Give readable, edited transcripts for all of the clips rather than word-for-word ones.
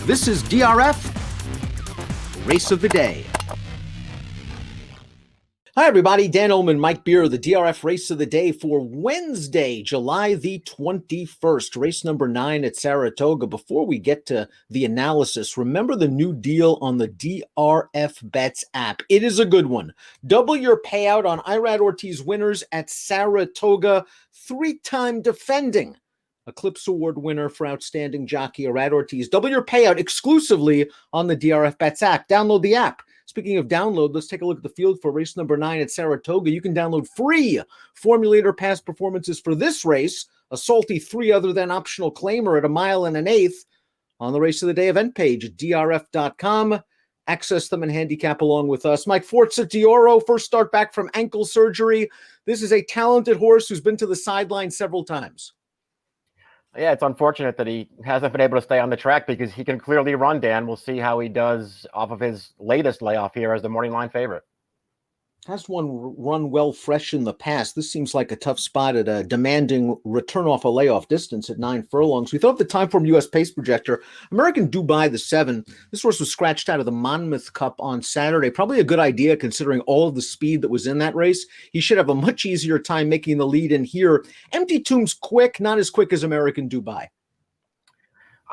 This is DRF Race of the Day. Hi, everybody. Dan Illman, Mike Beer, the DRF Race of the Day for Wednesday, July the 21st, race number 9 at Saratoga. Before we get to the analysis, remember the new deal on the DRF Bets app. It is a good one. Double your payout on Irad Ortiz winners at Saratoga, 3-time defending Eclipse Award winner for outstanding jockey Irad Ortiz. Double your payout exclusively on the DRF Bets app. Download the app. Speaking of download, let's take a look at the field for race number 9 at Saratoga. You can download free Formulator past performances for this race, a salty 3 other than optional claimer at 1 1/8 on the Race of the Day event page at drf.com. Access them and handicap along with us. Mike Forza Dioro, first start back from ankle surgery. This is a talented horse who's been to the sideline several times. Yeah, it's unfortunate that he hasn't been able to stay on the track because he can clearly run, Dan. We'll see how he does off of his latest layoff here as the morning line favorite. Has one run well fresh in the past. This seems like a tough spot at a demanding return off a layoff distance at 9 furlongs. We thought the time from U.S. pace projector, American Dubai the 7. This horse was scratched out of the Monmouth Cup on Saturday. Probably a good idea considering all of the speed that was in that race. He should have a much easier time making the lead in here. Empty Tomb's quick, not as quick as American Dubai.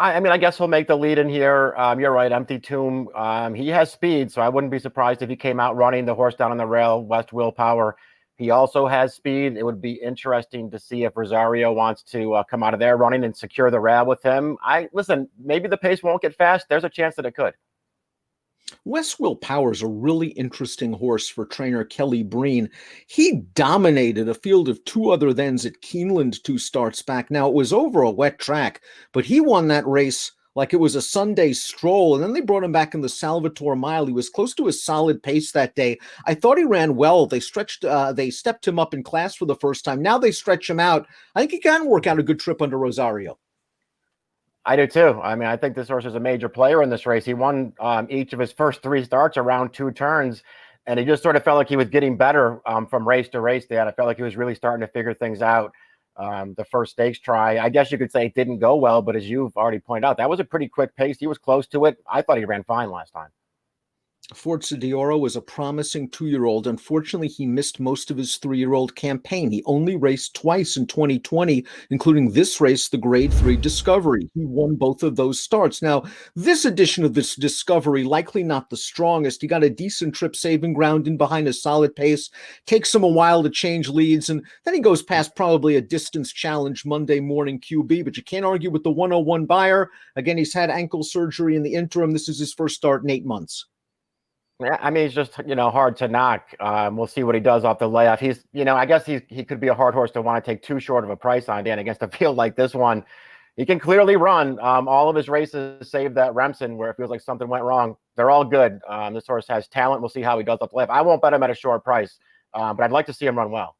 I mean, I guess he'll make the lead in here. You're right, Empty Tomb. He has speed, so I wouldn't be surprised if he came out running the horse down on the rail, West Willpower. He also has speed. It would be interesting to see if Rosario wants to come out of there running and secure the rail with him. Listen, maybe the pace won't get fast. There's a chance that it could. West Willpower is a really interesting horse for trainer Kelly Breen. He dominated a field of 2 other thens at Keeneland 2 starts back. Now, it was over a wet track, but he won that race like it was a Sunday stroll, and then they brought him back in the Salvatore Mile. He was close to a solid pace that day. I thought he ran well. They stepped him up in class for the first time. Now they stretch him out. I think he can work out a good trip under Rosario. I do too. I mean, I think this horse is a major player in this race. He won each of his first 3 starts around 2 turns, and he just sort of felt like he was getting better from race to race. I felt like he was really starting to figure things out. The first stakes try, I guess you could say it didn't go well, but as you've already pointed out, that was a pretty quick pace. He was close to it. I thought he ran fine last time. Forza Dioro was a promising 2-year-old. Unfortunately, he missed most of his 3-year-old campaign. He only raced twice in 2020, including this race, the Grade 3 Discovery. He won both of those starts. Now, this edition of this Discovery, likely not the strongest. He got a decent trip saving ground in behind a solid pace. Takes him a while to change leads, and then he goes past probably a distance challenge Monday morning QB, but you can't argue with the 101 buyer. Again, he's had ankle surgery in the interim. This is his first start in 8 months. Yeah, I mean, it's just, hard to knock. We'll see what he does off the layoff. He's, I guess he could be a hard horse to want to take too short of a price on, Dan, against a field like this one. He can clearly run. All of his races, save that Remsen, where it feels like something went wrong. They're all good. This horse has talent. We'll see how he does off the layoff. I won't bet him at a short price, but I'd like to see him run well.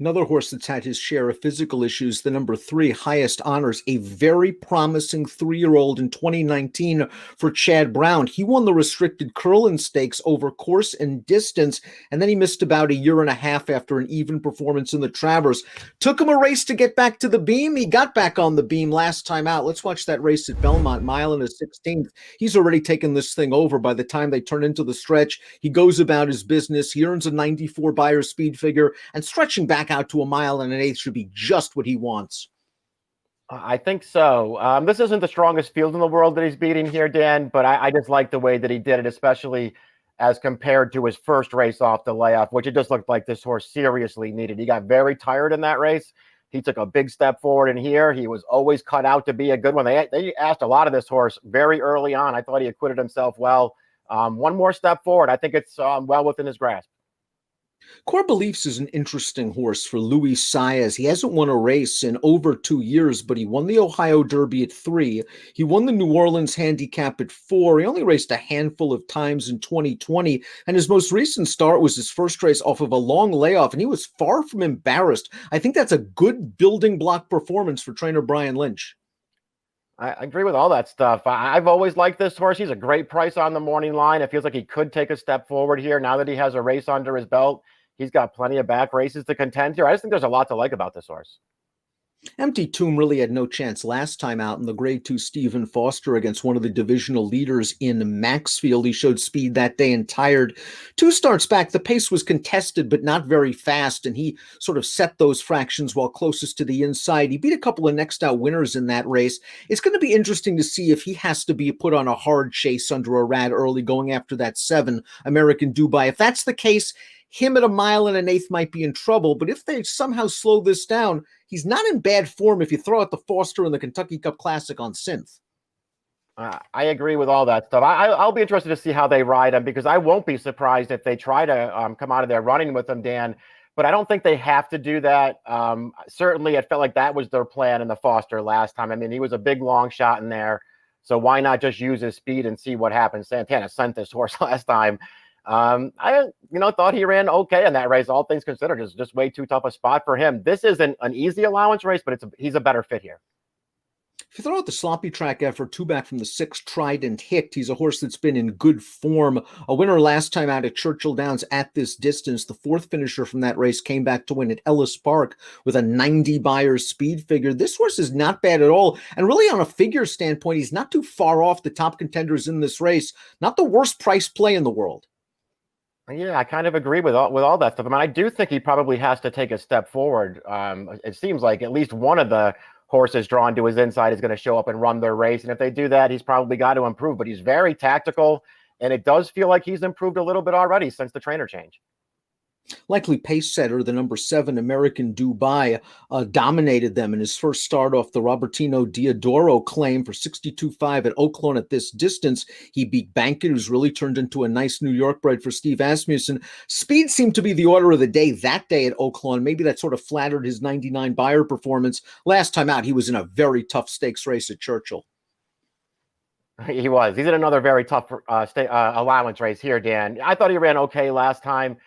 Another horse that's had his share of physical issues, the number 3, Highest Honors, a very promising 3-year-old in 2019 for Chad Brown. He won the restricted Curlin Stakes over course and distance, and then he missed about a year and a half after an even performance in the Travers. Took him a race to get back to the beam. He got back on the beam last time out. Let's watch that race at Belmont, 1/16. He's already taken this thing over by the time they turn into the stretch. He goes about his business. He earns a 94 buyer speed figure, and stretching back out to 1 1/8 should be just what he wants. I think so. This isn't the strongest field in the world that he's beating here, Dan, but I just like the way that he did it, especially as compared to his first race off the layoff, which it just looked like this horse seriously needed. He got very tired in that race. He took a big step forward in here. He was always cut out to be a good one. They asked a lot of this horse very early on. I thought he acquitted himself well. One more step forward. I think it's well within his grasp. Core Beliefs is an interesting horse for Luis Saez. He hasn't won a race in over 2 years, but he won the Ohio Derby at 3. He won the New Orleans Handicap at 4. He only raced a handful of times in 2020, and his most recent start was his first race off of a long layoff, and he was far from embarrassed. I think that's a good building block performance for trainer Brian Lynch. I agree with all that stuff. I've always liked this horse. He's a great price on the morning line. It feels like he could take a step forward here now that he has a race under his belt. He's got plenty of back races to contend here. I just think there's a lot to like about this horse. Empty Tomb really had no chance last time out in the Grade 2 Stephen Foster against one of the divisional leaders in Maxfield. He showed speed that day and tired. 2 starts back, the pace was contested but not very fast, and he sort of set those fractions while closest to the inside. He beat a couple of next out winners in that race. It's going to be interesting to see if he has to be put on a hard chase under Irad early going after that 7 American Dubai. If that's the case, him at 1.125 might be in trouble, but if they somehow slow this down, he's not in bad form if you throw out the Foster and the Kentucky Cup Classic on synth. I agree with all that stuff. I'll be interested to see how they ride him, because I won't be surprised if they try to come out of there running with him, Dan. But I don't think they have to do that. Certainly, it felt like that was their plan in the Foster last time. I mean, he was a big long shot in there. So why not just use his speed and see what happens? Santana sent this horse last time. I thought he ran okay in that race, all things considered. It's just way too tough a spot for him. This isn't an easy allowance race, but he's a better fit here. If you throw out the sloppy track effort, 2 back from the 6, Trident Hit. He's a horse that's been in good form. A winner last time out at Churchill Downs at this distance. The 4th finisher from that race came back to win at Ellis Park with a 90 Buyers speed figure. This horse is not bad at all. And really on a figure standpoint, he's not too far off the top contenders in this race. Not the worst price play in the world. Yeah, I kind of agree with all that stuff. I mean, I do think he probably has to take a step forward. It seems like at least one of the horses drawn to his inside is going to show up and run their race. And if they do that, he's probably got to improve. But he's very tactical, and it does feel like he's improved a little bit already since the trainer change. Likely pace setter, the number 7 American Dubai, dominated them in his first start off the Robertino Diodoro claim for 62.5 at Oaklawn at this distance. He beat Bankit, who's really turned into a nice New York bred for Steve Asmussen. Speed seemed to be the order of the day that day at Oaklawn. Maybe that sort of flattered his 99 Buyer performance. Last time out, he was in a very tough stakes race at Churchill. He was. He's in another very tough allowance race here, Dan. I thought he ran okay last time.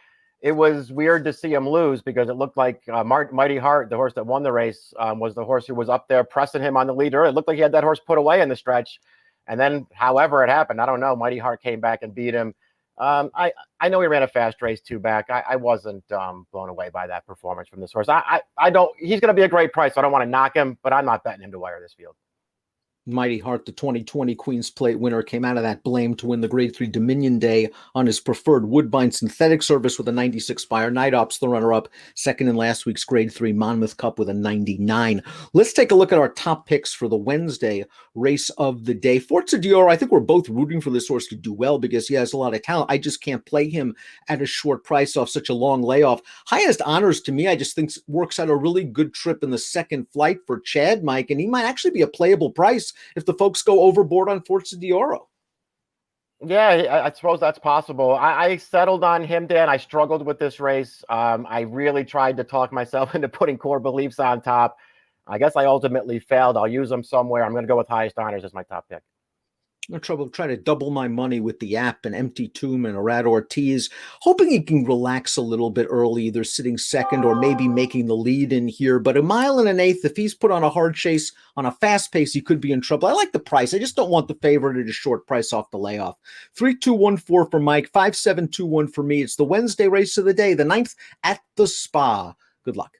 It was weird to see him lose because it looked like Mighty Heart, the horse that won the race, was the horse who was up there pressing him on the leader. It looked like he had that horse put away in the stretch. And then however it happened, I don't know, Mighty Heart came back and beat him. I know he ran a fast race 2 back. I wasn't blown away by that performance from this horse. He's going to be a great price. So I don't want to knock him, but I'm not betting him to wire this field. Mighty Heart, the 2020 Queen's Plate winner, came out of that blame to win the Grade 3 Dominion Day on his preferred Woodbine synthetic service with a 96 Buyer. Night Ops, the runner-up, second in last week's Grade 3 Monmouth Cup with a 99. Let's take a look at our top picks for the Wednesday race of the day. Forza Dior, I think we're both rooting for this horse to do well because he has a lot of talent. I just can't play him at a short price off such a long layoff. Highest honors to me, I just think works out a really good trip in the second flight for Chad, Mike, and he might actually be a playable price if the folks go overboard on Forza Dioro. Yeah, I suppose that's possible. I settled on him, Dan. I struggled with this race. I really tried to talk myself into putting Core Beliefs on top. I guess I ultimately failed. I'll use them somewhere. I'm going to go with Highest Honors as my top pick. No trouble trying to double my money with the app and Empty Tomb and Irad Ortiz, hoping he can relax a little bit early, either sitting second or maybe making the lead in here. But 1.125, if he's put on a hard chase on a fast pace, he could be in trouble. I like the price. I just don't want the favorite at a short price off the layoff. 3-2-1-4 for Mike, 5-7-2-1 for me. It's the Wednesday race of the day, the 9th at the Spa. Good luck.